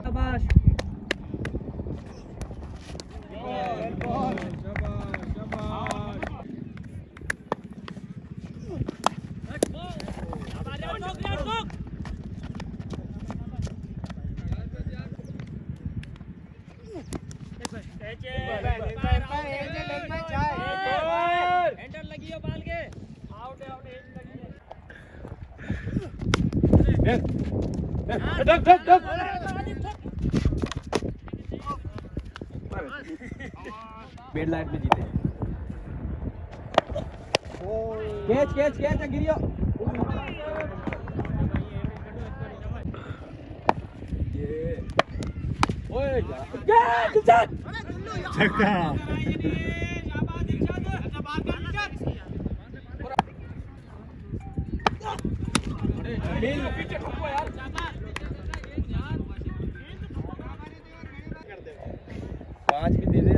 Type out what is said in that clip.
शाबाश हैंडल लगी हो बाल के आउट है आउट एज लगी है duck duck duck bed light में जीते कैच कैच कैच गिरियो ओए कैच कैच छक्का पांच भी दे दे